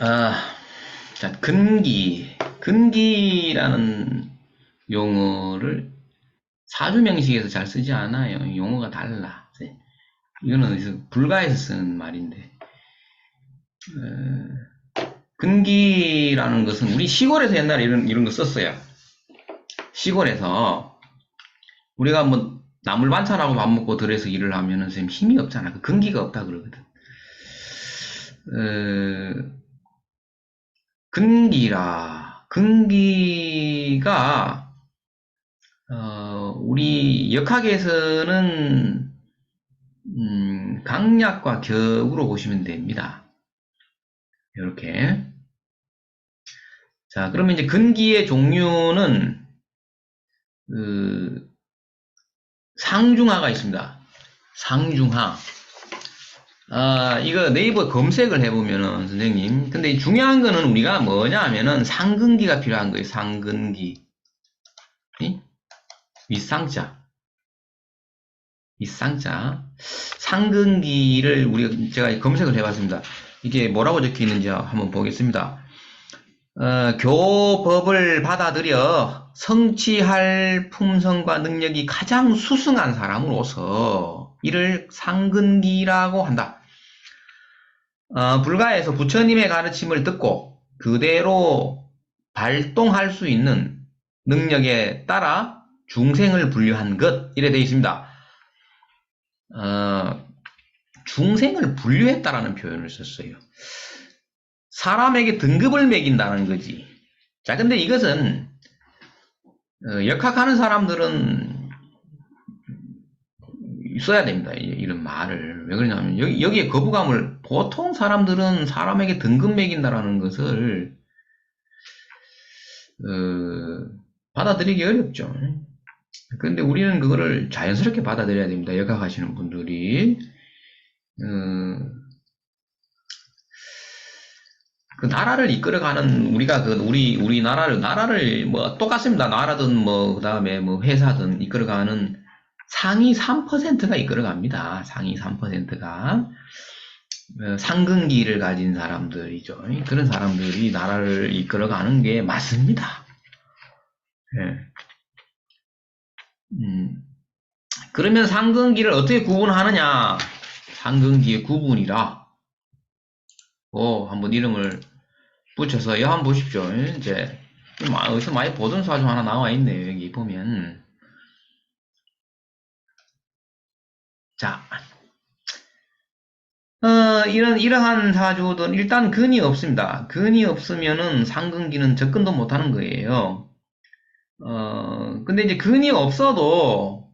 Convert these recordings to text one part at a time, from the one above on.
아, 자, 근기라는 용어를 사주명식에서 잘 쓰지 않아요. 용어가 달라. 이거는 불가에서 쓰는 말인데, 근기라는 것은 우리 시골에서 옛날에 이런 거 썼어요. 시골에서 우리가 뭐 나물 반찬하고 밥 먹고 들에서 일을 하면은 선생님 힘이 없잖아. 그 근기가 없다 그러거든. 근기가 우리 역학에서는 강약과 격으로 보시면 됩니다. 이렇게. 자, 그러면 이제 근기의 종류는 상중하가 있습니다. 상중하. 이거 네이버 검색을 해보면은 선생님, 근데 중요한 거는 우리가 뭐냐 하면은 상근기가 필요한 거예요. 상근기. 윗상자. 윗상자. 상근기를 제가 검색을 해봤습니다. 이게 뭐라고 적혀 있는지 한번 보겠습니다. 교법을 받아들여 성취할 품성과 능력이 가장 수승한 사람으로서 이를 상근기라고 한다. 불가에서 부처님의 가르침을 듣고 그대로 발동할 수 있는 능력에 따라 중생을 분류한 것, 이래 되어 있습니다. 중생을 분류했다라는 표현을 썼어요. 사람에게 등급을 매긴다는 거지. 자, 근데 이것은 역학하는 사람들은 있어야 됩니다. 이런 말을. 왜 그러냐면 여기에 거부감을, 보통 사람들은 사람에게 등급 매긴다라는 것을 받아들이기 어렵죠. 그런데 우리는 그거를 자연스럽게 받아들여야 됩니다. 역학하시는 분들이. 그 나라를 이끌어가는, 우리가 우리 나라를 뭐 똑같습니다. 나라든 뭐 그다음에 뭐 회사든 이끌어가는 상위 3%가 이끌어갑니다. 상위 3%가 상근기를 가진 사람들이죠. 그런 사람들이 나라를 이끌어가는 게 맞습니다. 예. 그러면 상근기를 어떻게 구분하느냐? 상근기의 구분이라. 한번 이름을 붙여서 한번 보십시오. 이제 어디서 많이 보던 사주 하나 나와 있네요. 여기 보면. 자, 이러한 사주들은 일단 근이 없습니다. 근이 없으면은 상근기는 접근도 못하는 거예요. 근데 이제 근이 없어도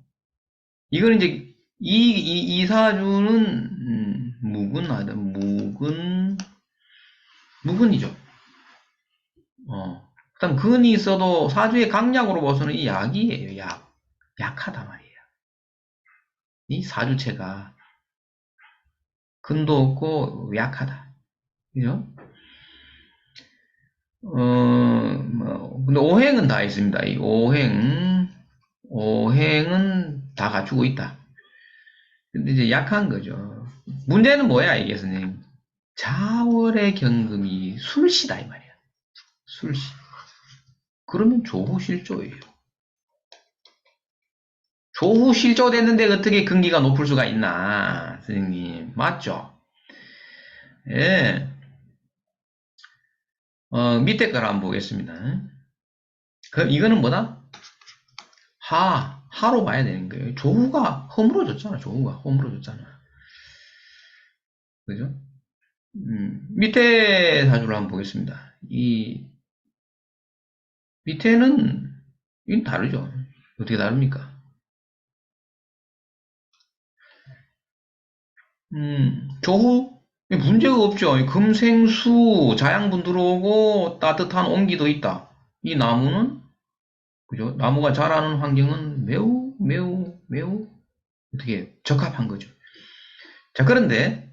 이건 이제 이 사주는 무근이죠. 그다음 근이 있어도 사주의 강약으로 봐서는 이 약이에요. 약하다 말이에요. 이 사주체가 근도 없고 약하다. 그죠? 근데 오행은 다 있습니다. 이 오행은 다 갖추고 있다. 근데 이제 약한 거죠. 문제는 뭐야, 이게 선생님? 자월의 경금이 술시다, 이 말이야. 술시. 그러면 조후실조예요. 조후실조 됐는데 어떻게 근기가 높을 수가 있나, 선생님. 맞죠? 예. 밑에 걸 한번 보겠습니다. 이거는 뭐다? 하로 봐야 되는 거예요. 조후가 허물어졌잖아, 조후가 허물어졌잖아. 그죠? 밑에 사주를 한번 보겠습니다. 밑에는, 이건 다르죠. 어떻게 다릅니까? 조후? 문제가 없죠. 금생수, 자양분 들어오고 따뜻한 온기도 있다. 이 나무는, 그죠? 나무가 자라는 환경은 매우 어떻게 적합한 거죠. 자, 그런데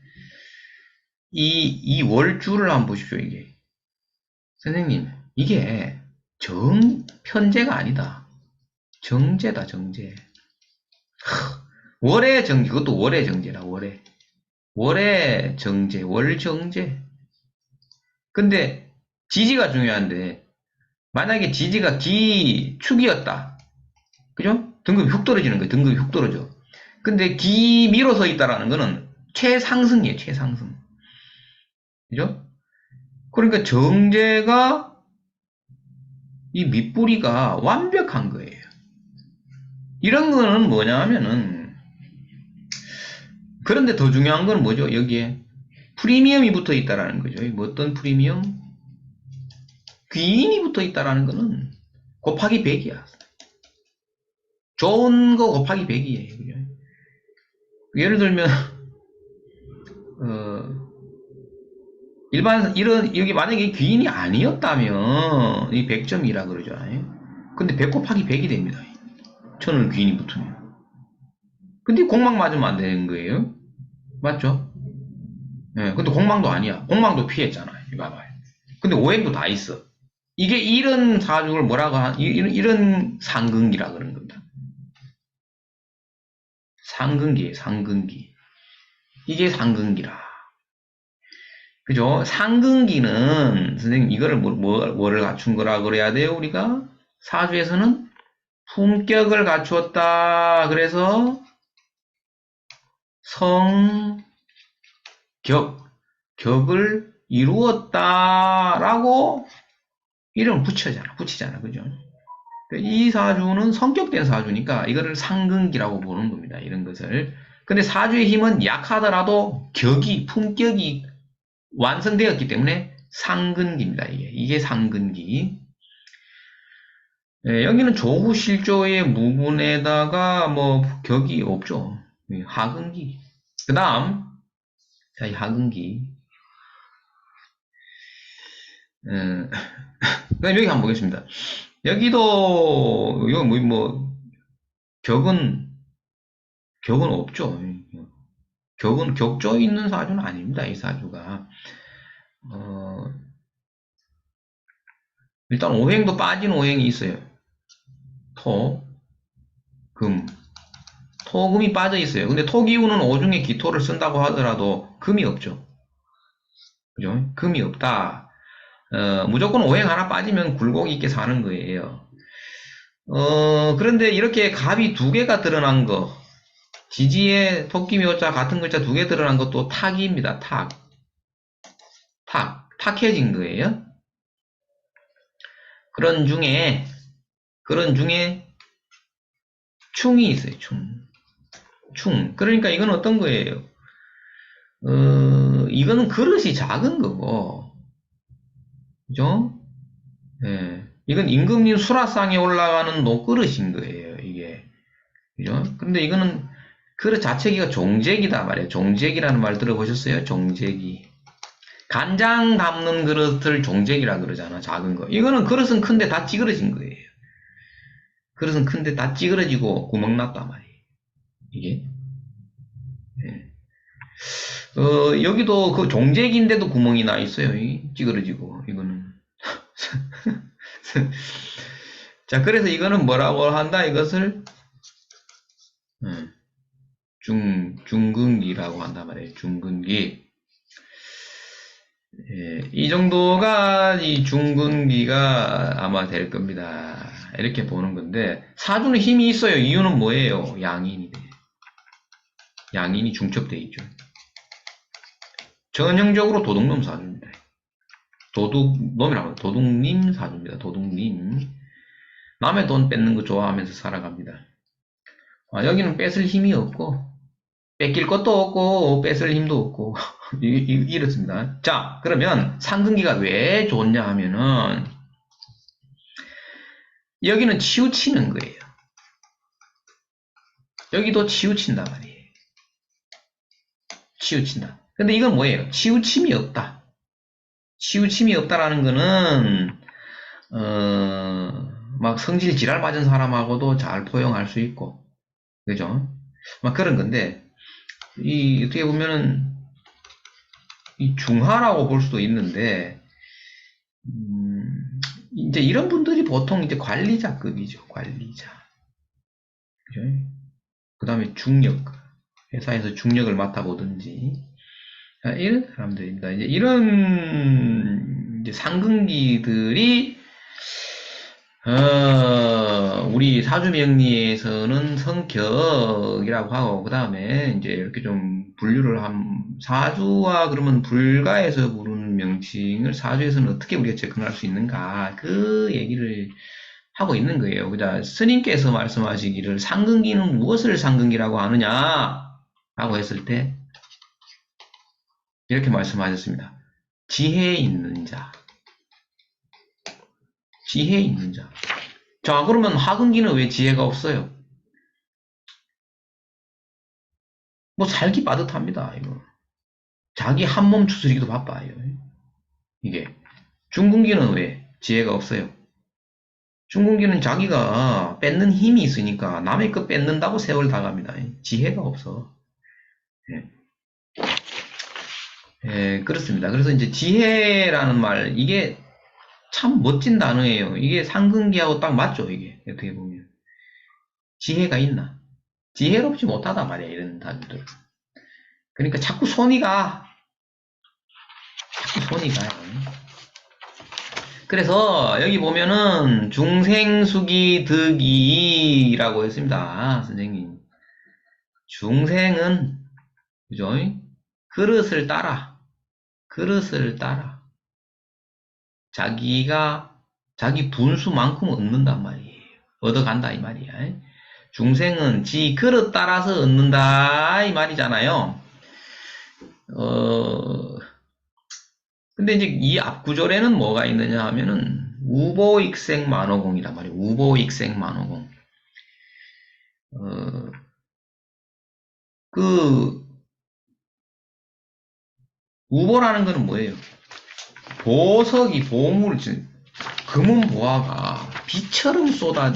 이 월주를 한번 보십시오, 이게. 선생님, 이게 편제가 아니다. 정제다, 정제. 월의 정제, 그것도 월의 정제라, 월의. 월의 정제, 월정제. 근데 지지가 중요한데 만약에 지지가 기축이었다. 그죠? 등급이 훅 떨어지는 거예요. 등급이 훅 떨어져. 근데 기미로 서 있다라는 거는 최상승이에요. 최상승. 그죠? 그러니까 정제가 이 밑뿌리가 완벽한 거예요. 이런 거는 뭐냐 하면은 그런데 더 중요한 건 뭐죠? 여기에 프리미엄이 붙어 있다라는 거죠. 뭐 어떤 프리미엄? 귀인이 붙어 있다라는 거는 곱하기 100이야. 좋은 거 곱하기 100이에요. 그죠? 예를 들면 일반 이런 여기 만약에 귀인이 아니었다면 이 100점이라 그러잖아요. 근데 100 곱하기 100이 됩니다. 천을 귀인이 붙으면. 근데 공망 맞으면 안 되는 거예요. 맞죠? 예, 근데 공망도 아니야. 공망도 피했잖아요. 이거 봐봐요. 근데 오행도 다 있어. 이게 이런 사주를 뭐라고 이런 상근기라 그러는 겁니다. 상근기예요, 상근기. 이게 상근기라. 그죠? 상근기는 선생님 이거를 뭐를 갖춘 거라 그래야 돼요, 우리가? 사주에서는 품격을 갖추었다. 그래서 성격, 격을 이루었다라고 이름을 붙이잖아. 그죠? 이 사주는 성격된 사주니까 이거를 상근기라고 보는 겁니다. 이런 것을. 근데 사주의 힘은 약하더라도 품격이 완성되었기 때문에 상근기입니다. 이게 상근기. 예, 여기는 조후실조의 무분에다가 뭐 격이 없죠. 하근기. 그 다음, 자, 이 하근기. 그 다음 여기 한번 보겠습니다. 여기도, 이거 격은 없죠. 격조 있는 사주는 아닙니다. 이 사주가. 일단 오행도 빠진 오행이 있어요. 토, 금. 토금이 빠져 있어요. 근데 토기운은 오중에 기토를 쓴다고 하더라도 금이 없죠. 그죠? 금이 없다. 무조건 오행 하나 빠지면 굴곡 있게 사는 거예요. 그런데 이렇게 갑이 두 개가 드러난 거, 지지에 토끼묘자 같은 글자 두 개 드러난 것도 탁입니다. 탁해진 거예요. 그런 중에 충이 있어요. 충. 그러니까 이건 어떤 거예요? 이거는 그릇이 작은 거고, 그죠? 예. 이건 임금님 수라상에 올라가는 녹그릇인 거예요, 이게. 그죠? 근데 이거는 그릇 자체가 종재기다 말이에요. 종재기라는 말 들어보셨어요? 종재기. 간장 담는 그릇을 종재기라 그러잖아, 작은 거. 이거는 그릇은 큰데 다 찌그러진 거예요. 그릇은 큰데 다 찌그러지고 구멍 났단 말이에요. 이게. 예. 여기도 그 종재기인데도 구멍이 나 있어요. 찌그러지고, 이거는. 자, 그래서 이거는 뭐라고 한다? 이것을 중근기라고 한단 말이에요. 중근기. 예, 이 정도가 이 중근기가 아마 될 겁니다. 이렇게 보는 건데 사주는 힘이 있어요. 이유는 뭐예요? 양인이 돼. 양인이 중첩돼 있죠. 전형적으로 도둑놈 사주입니다. 도둑놈이라고 도둑님 사주입니다. 도둑님. 남의 돈 뺏는 거 좋아하면서 살아갑니다. 여기는 뺏을 힘이 없고 뺏길 것도 없고 뺏을 힘도 없고 이렇습니다. 자, 그러면 상근기가 왜 좋냐 하면은 여기는 치우치는 거예요. 여기도 치우친단 말이에요. 치우친다. 근데 이건 뭐예요? 치우침이 없다. 치우침이 없다라는 거는 막 성질 지랄 맞은 사람하고도 잘 포용할 수 있고, 그죠? 막 그런 건데 어떻게 보면은 이 중하라고 볼 수도 있는데 이제 이런 분들이 보통 이제 관리자급이죠. 관리자. 그죠? 그 다음에 중력. 회사에서 중력을 맡아보든지 이런 사람들입니다. 이제 이런 이제 상근기들이 우리 사주명리에서는 성격이라고 하고, 그 다음에 이제 이렇게 좀 분류를 사주와 그러면 불가에서 부르는 명칭을 사주에서는 어떻게 우리가 접근할 수 있는가, 그 얘기를 하고 있는 거예요. 그자 스님께서 말씀하시기를 상근기는 무엇을 상근기라고 하느냐? 라고 했을 때, 이렇게 말씀하셨습니다. 지혜 있는 자. 지혜 있는 자. 자, 그러면 하근기는 왜 지혜가 없어요? 뭐 살기 빠듯합니다, 이거. 자기 한 몸 추스리기도 바빠요. 이게. 중근기는 왜 지혜가 없어요? 중근기는 자기가 뺏는 힘이 있으니까 남의 거 뺏는다고 세월 다 갑니다. 지혜가 없어. 예. 예, 그렇습니다. 그래서 이제 지혜라는 말, 이게 참 멋진 단어예요. 이게 상근기하고 딱 맞죠, 이게. 어떻게 보면. 지혜가 있나? 지혜롭지 못하단 말이야, 이런 단어들. 그러니까 자꾸 손이 가요. 그래서 여기 보면은 중생수기 득이라고 했습니다. 선생님. 중생은 그죠? 그릇을 따라 자기 분수만큼 얻는단 말이에요. 얻어간다 이 말이야. 중생은 지 그릇 따라서 얻는다 이 말이잖아요. 근데 이제 이 앞구절에는 뭐가 있느냐 하면은 우보익생만호공이란 말이에요. 우보익생만호공. 그 우보라는 거는 뭐예요? 보석이 보물, 금은 보화가 비처럼 쏟아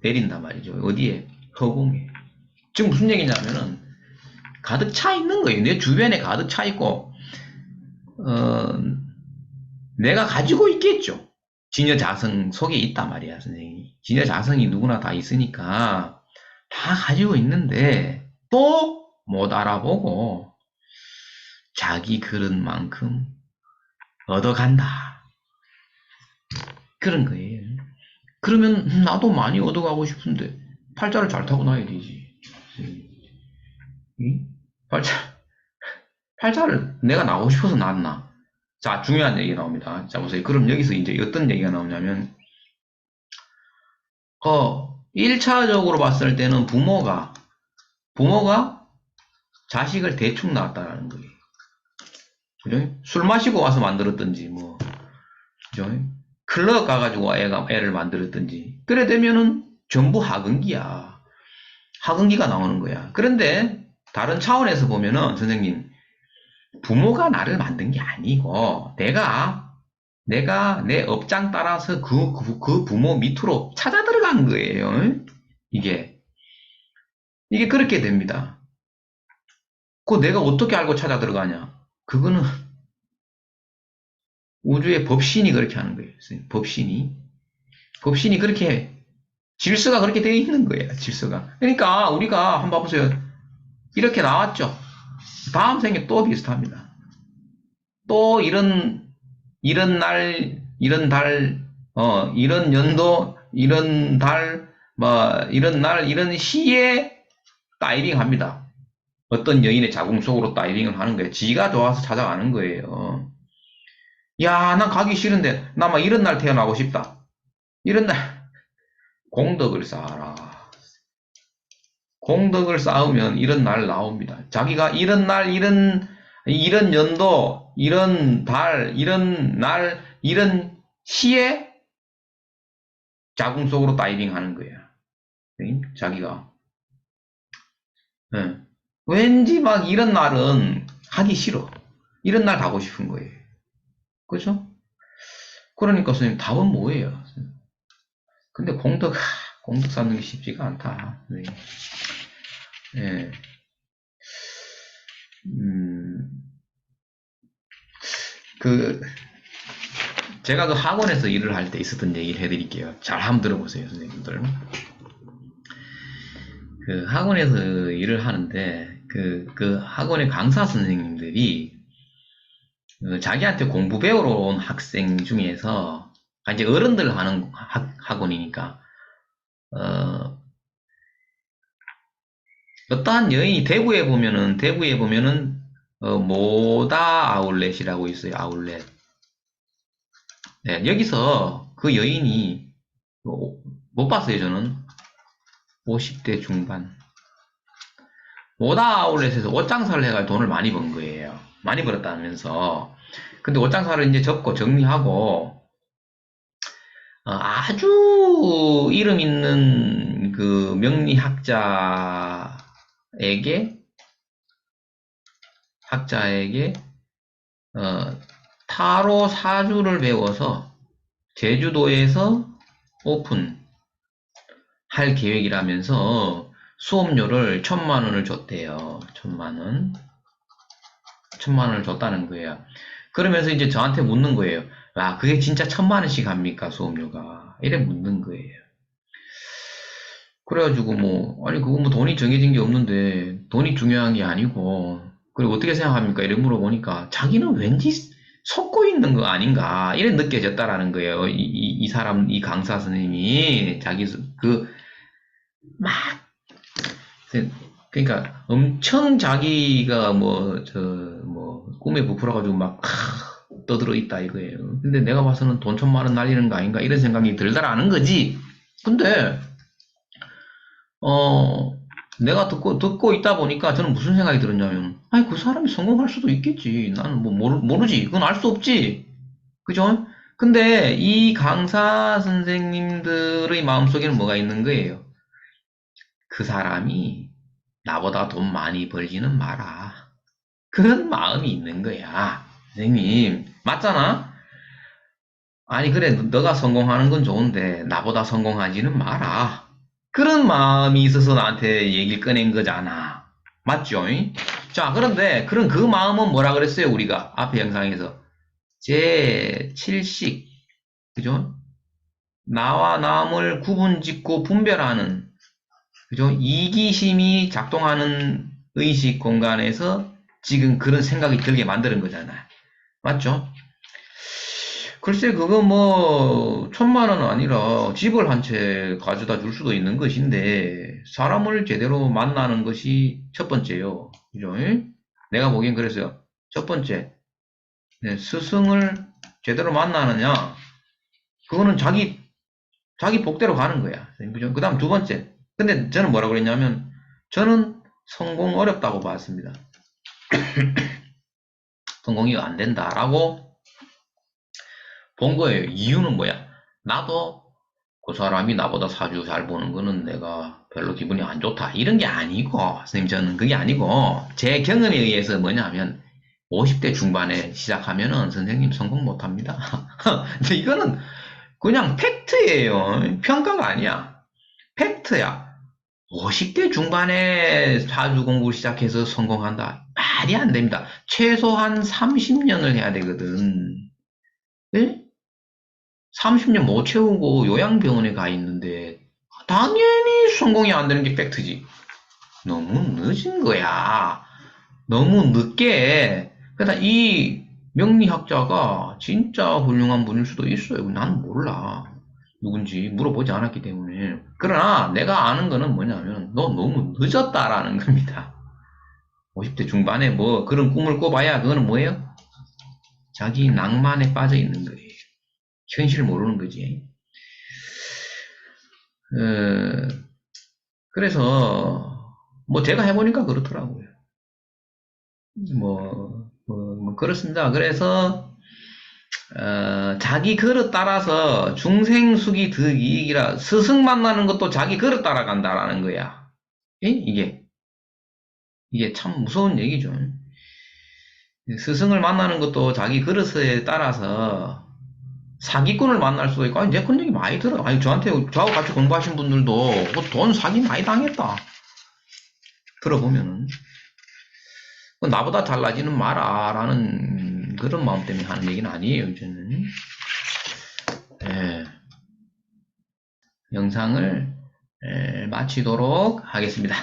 내린단 말이죠. 어디에? 허공에. 지금 무슨 얘기냐면은 가득 차 있는 거예요. 내 주변에 가득 차 있고 내가 가지고 있겠죠. 진여자성 속에 있단 말이야, 선생님. 진여자성이 누구나 다 있으니까 다 가지고 있는데 또 못 알아보고 자기 그릇만큼 얻어간다. 그런 거예요. 그러면 나도 많이 얻어가고 싶은데 팔자를 잘 타고 나야 되지. 응? 팔자를 내가 나오고 싶어서 낳았나? 자, 중요한 얘기가 나옵니다. 자, 보세요. 그럼 여기서 이제 어떤 얘기가 나오냐면 1차적으로 봤을 때는 부모가 자식을 대충 낳았다라는 거예요. 그죠? 술 마시고 와서 만들었든지, 뭐, 그죠? 클럽 가가지고 애를 만들었든지, 그래 되면은 전부 하근기야. 하근기가 나오는 거야. 그런데 다른 차원에서 보면은, 선생님, 부모가 나를 만든 게 아니고, 내가 내 업장 따라서 그 부모 밑으로 찾아 들어간 거예요. 이게 그렇게 됩니다. 그거 내가 어떻게 알고 찾아 들어가냐? 그거는 우주의 법신이 그렇게 하는 거예요. 법신이 그렇게 질서가 그렇게 되어 있는 거예요. 질서가. 그러니까 우리가 한번 봐보세요. 이렇게 나왔죠. 다음 생에 또 비슷합니다. 또 이런 날, 이런 달, 이런 연도, 이런 달, 이런 날, 이런 시에 다이빙 합니다. 어떤 여인의 자궁 속으로 다이빙을 하는 거예요. 지가 좋아서 찾아가는 거예요. 야, 난 가기 싫은데, 나 막 이런 날 태어나고 싶다. 이런 날, 공덕을 쌓아라. 공덕을 쌓으면 이런 날 나옵니다. 자기가 이런 날, 이런 연도, 이런 달, 이런 날, 이런 시에 자궁 속으로 다이빙 하는 거야. 자기가. 네. 왠지 막 이런 날은 하기 싫어. 이런 날 가고 싶은 거예요. 그죠? 그러니까 선생님 답은 뭐예요? 근데 공덕 쌓는 게 쉽지가 않다. 네. 네. 제가 그 학원에서 일을 할 때 있었던 얘기를 해드릴게요. 잘 한번 들어보세요, 선생님들. 그 학원에서 일을 하는데, 그 학원의 강사 선생님들이, 자기한테 공부 배우러 온 학생 중에서, 이제 어른들 하는 학원이니까, 어떠한 여인이 대구에 보면은, 모다 아울렛이라고 있어요, 아울렛. 네, 여기서 그 여인이, 못 봤어요, 저는. 50대 중반. 모다 아울렛에서 옷장사를 해가지고 돈을 많이 번 거예요. 많이 벌었다면서. 근데 옷장사를 이제 접고 정리하고, 아주 이름 있는 그 학자에게, 어, 타로 사주를 배워서 제주도에서 오픈할 계획이라면서 수업료를 1,000만 원을 줬대요. 1,000만 원. 1,000만 원을 줬다는 거예요. 그러면서 이제 저한테 묻는 거예요. 아, 그게 진짜 1,000만 원씩 합니까, 수업료가? 이래 묻는 거예요. 그래가지고 아니, 그거 돈이 정해진 게 없는데, 돈이 중요한 게 아니고, 그리고 어떻게 생각합니까? 이래 물어보니까, 자기는 왠지 속고 있는 거 아닌가, 이래 느껴졌다라는 거예요. 이 사람, 이 강사 선생님이, 막, 그러니까 엄청 자기가 꿈에 부풀어가지고 막, 떠들어 있다 이거예요. 근데 내가 봐서는 돈 1,000만 원 날리는 거 아닌가, 이런 생각이 들더라는 거지. 근데, 어, 내가 듣고 있다 보니까 저는 무슨 생각이 들었냐면, 아니, 그 사람이 성공할 수도 있겠지. 나는 모르지. 그건 알 수 없지. 그죠? 근데 이 강사 선생님들의 마음속에는 뭐가 있는 거예요? 그 사람이 나보다 돈 많이 벌지는 마라. 그런 마음이 있는 거야. 선생님. 맞잖아? 아니, 그래, 너가 성공하는 건 좋은데, 나보다 성공하지는 마라. 그런 마음이 있어서 나한테 얘기를 꺼낸 거잖아. 맞죠? 자, 그런데, 그 마음은 뭐라 그랬어요, 우리가? 앞에 영상에서. 제7식. 그죠? 나와 남을 구분짓고 분별하는, 그죠? 이기심이 작동하는 의식 공간에서 지금 그런 생각이 들게 만드는 거잖아. 맞죠? 글쎄, 그거 1,000만 원은 아니라 집을 한 채 가져다 줄 수도 있는 것인데, 사람을 제대로 만나는 것이 첫 번째요. 그죠? 내가 보기엔 그랬어요. 첫 번째, 네, 스승을 제대로 만나느냐, 그거는 자기 복대로 가는 거야. 그죠? 그 다음 두 번째. 근데 저는 뭐라고 그랬냐면, 저는 성공 어렵다고 봤습니다. 성공이 안 된다라고 본 거예요. 이유는 뭐야? 나도 그 사람이 나보다 사주 잘 보는 거는 내가 별로 기분이 안 좋다. 이런 게 아니고, 선생님, 저는 그게 아니고, 제 경험에 의해서 뭐냐면, 50대 중반에 시작하면은 선생님 성공 못 합니다. 근데 이거는 그냥 팩트예요. 평가가 아니야. 팩트야. 50대 중반에 사주 공부 시작해서 성공한다. 말이 안 됩니다. 최소한 30년을 해야 되거든. 네? 30년 못 채우고 요양병원에 가 있는데 당연히 성공이 안 되는 게 팩트지. 너무 늦은 거야. 너무 늦게. 그러니까 이 명리학자가 진짜 훌륭한 분일 수도 있어요. 난 몰라. 누군지 물어보지 않았기 때문에. 그러나 내가 아는 거는 뭐냐면 너 너무 늦었다라는 겁니다. 50대 중반에 그런 꿈을 꿔봐야 그거는 뭐예요? 자기 낭만에 빠져 있는 거예요. 현실을 모르는 거지. 어, 그래서 제가 해보니까 그렇더라고요. 그렇습니다. 그래서 자기 그릇 따라서 중생숙이 득이익이라 스승 만나는 것도 자기 그릇 따라간다라는 거야. 이게 참 무서운 얘기죠. 스승을 만나는 것도 자기 그릇에 따라서 사기꾼을 만날 수도 있고, 아니, 내 그런 얘기 많이 들어요. 아니, 저하고 같이 공부하신 분들도 돈 사기 많이 당했다. 들어보면은. 나보다 잘나지는 마라라는 그런 마음 때문에 하는 얘기는 아니에요, 저는. 예, 영상을 마치도록 하겠습니다.